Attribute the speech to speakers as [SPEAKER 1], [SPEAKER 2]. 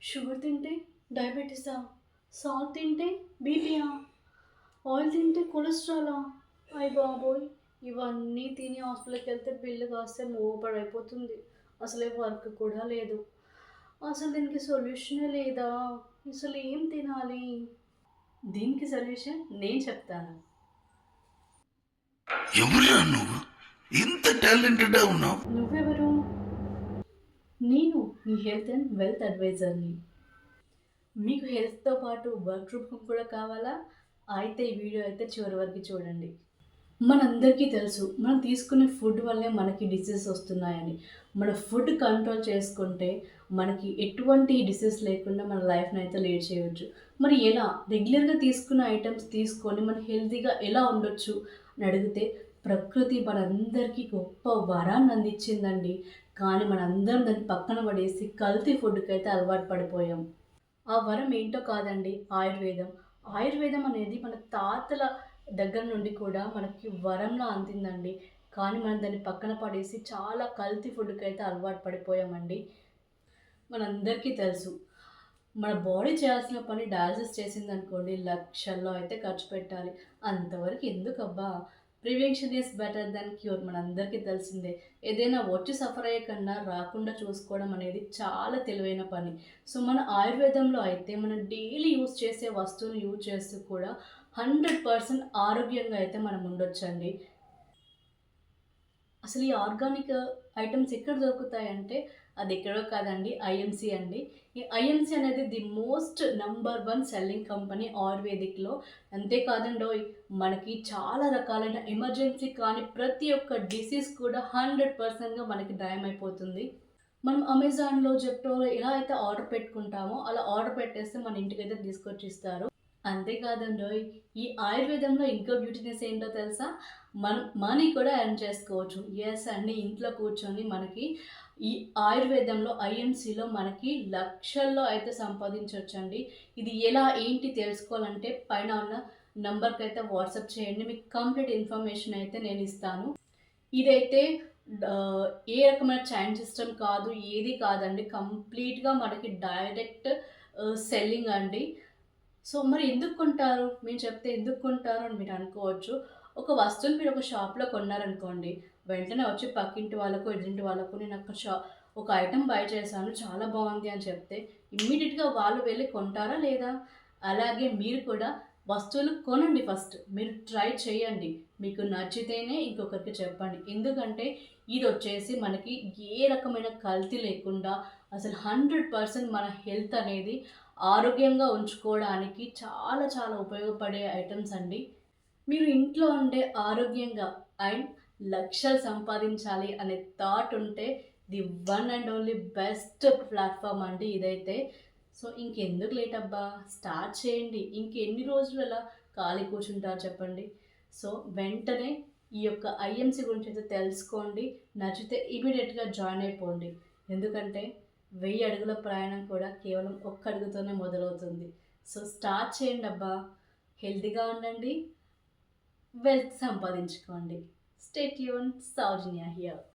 [SPEAKER 1] Sugar తింటే డయాబెటీసా? Salt తింటే బీపీయా? Oil తింటే కొలెస్ట్రాలా? అయ్ బాబోయ్! ఇవన్నీ తిని హాస్పిటల్‌కెళ్తే బిల్లు కాస్తే మోపడైపోతుంది. అసలే వర్క్ కూడా లేదు. అసలు దీనికి సొల్యూషనే లేదా? అసలు ఏం తినాలి? దీనికి సొల్యూషన్ నేను చెప్తాను.
[SPEAKER 2] ఎవరురా నువ్వు? ఇంత టాలెంటెడ్‌గా ఉన్నావు?
[SPEAKER 1] నువ్వెవరు? నేను మీ హెల్త్ అండ్ వెల్త్ అడ్వైజర్‌ని. మీకు హెల్త్‌తో పాటు వర్క్ ఫ్రమ్ హోమ్ కూడా కావాలా? అయితే ఈ వీడియో అయితే చివరి వరకు చూడండి. మనందరికీ తెలుసు. మనం తీసుకునే ఫుడ్ వల్లే మనకి డిసీజెస్ వస్తున్నాయని. మన ఫుడ్ కంట్రోల్ చేసుకుంటే మనకి ఎటువంటి డిసీజ్ లేకుండా మన లైఫ్‌నైతే లీడ్ చేయొచ్చు. మరి ఎలా? రెగ్యులర్‌గా తీసుకున్న ఐటెమ్స్ తీసుకొని మనం హెల్తీగా ఎలా ఉండొచ్చు అని అడిగితే ప్రకృతి మనందరికీ గొప్ప వరాన్ని అందించిందండి. కానీ మనందరం దాన్ని పక్కన పడేసి కల్తీ ఫుడ్‌కైతే అలవాటు పడిపోయాం. ఆ వరం ఏంటో కాదండి ఆయుర్వేదం. ఆయుర్వేదం అనేది మన తాతల దగ్గర నుండి కూడా మనకి వరంలా అందిందండి. కానీ మనం దాన్ని పక్కన పడేసి చాలా కల్తీ ఫుడ్‌కైతే అలవాటు పడిపోయామండి. మనందరికీ తెలుసు. మన బాడీ చేయాల్సిన పని డయాలిసిస్ చేసిందనుకోండి లక్షల్లో అయితే ఖర్చు పెట్టాలి. అంతవరకు ఎందుకబ్బా! Prevention is better than cure మనందరికీ తెలిసిందే. ఏదైనా వచ్చి సఫర్ అయ్యే కన్నా రాకుండా చూసుకోవడం అనేది చాలా తెలివైన పని. సో, మన ఆయుర్వేదంలో అయితే మనం డైలీ యూజ్ చేసే వస్తువుని యూజ్ చేస్తూ కూడా 100% ఆరోగ్యంగా అయితే మనం ఉండొచ్చండి. అసలు ఈ ఆర్గానిక్ ఐటెమ్స్ ఎక్కడ దొరుకుతాయంటే, అదెక్కడో కాదండి ఐఎంసీ అండి. ఈ ఐఎంసీ అనేది the most number 1 selling company ఆయుర్వేదిక్‌లో. అంతే కాదండోయ్! మనకి చాలా రకాలైన ఎమర్జెన్సీ కానీ ప్రతి ఒక్క డిసీజ్ కూడా 100%గా మనకి నయమైపోతుంది. మనం అమెజాన్‌లో, జెప్టోలో ఎలా అయితే ఆర్డర్ పెట్టుకుంటామో, అలా ఆర్డర్ పెట్టేస్తే మన ఇంటికైతే తీసుకొచ్చి ఇస్తారు. అంతే కాదండోయ్! ఈ ఆయుర్వేదంలో ఇంకో బ్యూటీనెస్ ఏంటో తెలుసా? మనం మనీ కూడా ఎర్న్ చేసుకోవచ్చు. యెస్ అండి. ఇంట్లో కూర్చొని మనకి ఈ ఆయుర్వేదంలో ఐఎంసీలో మనకి లక్షల్లో అయితే సంపాదించొచ్చండి. ఇది ఎలా, ఏంటి తెలుసుకోవాలంటే పైన ఉన్న నంబర్‌కైతే వాట్సాప్ చేయండి. మీకు కంప్లీట్ ఇన్ఫర్మేషన్ అయితే నేనిస్తాను. ఇదైతే ఏ రకమైన చైన్ సిస్టమ్ కాదు. ఏది కాదండి. కంప్లీట్‌గా మనకి డైరెక్ట్ సెల్లింగ్ అండి. సో, మరి ఎందుకు కొంటారు? మేము చెప్తే ఎందుకు కొంటారు అని మీరు అనుకోవచ్చు. ఒక వస్తువుని మీరు ఒక షాప్‌లో కొన్నారనుకోండి. వెంటనే వచ్చి పక్కింటి వాళ్ళకో, ఎదురింటి వాళ్ళకో నేను ఒక ఐటెమ్ బై చేశాను. చాలా బావుంది అని చెప్తే ఇమ్మీడియేట్‌గా వాళ్ళు వెళ్లి కొంటారా లేదా? అలాగే మీరు కూడా వస్తువులు కొనండి ఫస్ట్. మీరు ట్రై చేయండి. మీకు నచ్చితేనే ఇంకొకరికి చెప్పండి. ఎందుకంటే ఇదొచ్చేసి మనకి ఏ రకమైన కల్తీ లేకుండా అసలు 100% మన హెల్త్ అనేది ఆరోగ్యంగా ఉంచుకోవడానికి చాలా చాలా ఉపయోగపడే ఐటెమ్స్ అండి. మీరు ఇంట్లో ఉండే ఆరోగ్యంగా అండ్ లక్షలు సంపాదించాలి అనే థాట్ ఉంటే the one and only best platform అండి ఇదైతే. సో, ఇంకెందుకు లేట్ అబ్బా! స్టార్ట్ చేయండి. ఇంకెన్ని రోజులు అలా ఖాళీ కూర్చుంటారు చెప్పండి. సో, వెంటనే ఈ యొక్క ఐఎంసీ గురించైతే తెలుసుకోండి. నచ్చితే ఇమ్మీడియేట్‌గా జాయిన్ అయిపోండి. ఎందుకంటే 1000 అడుగుల ప్రయాణం కూడా కేవలం ఒక్క అడుగుతోనే మొదలవుతుంది. సో, స్టార్ట్ చేయండబ్బా! హెల్తీగా ఉండండి. వెల్త్ సంపాదించుకోండి. Stay tune. సౌజన్య హియర్.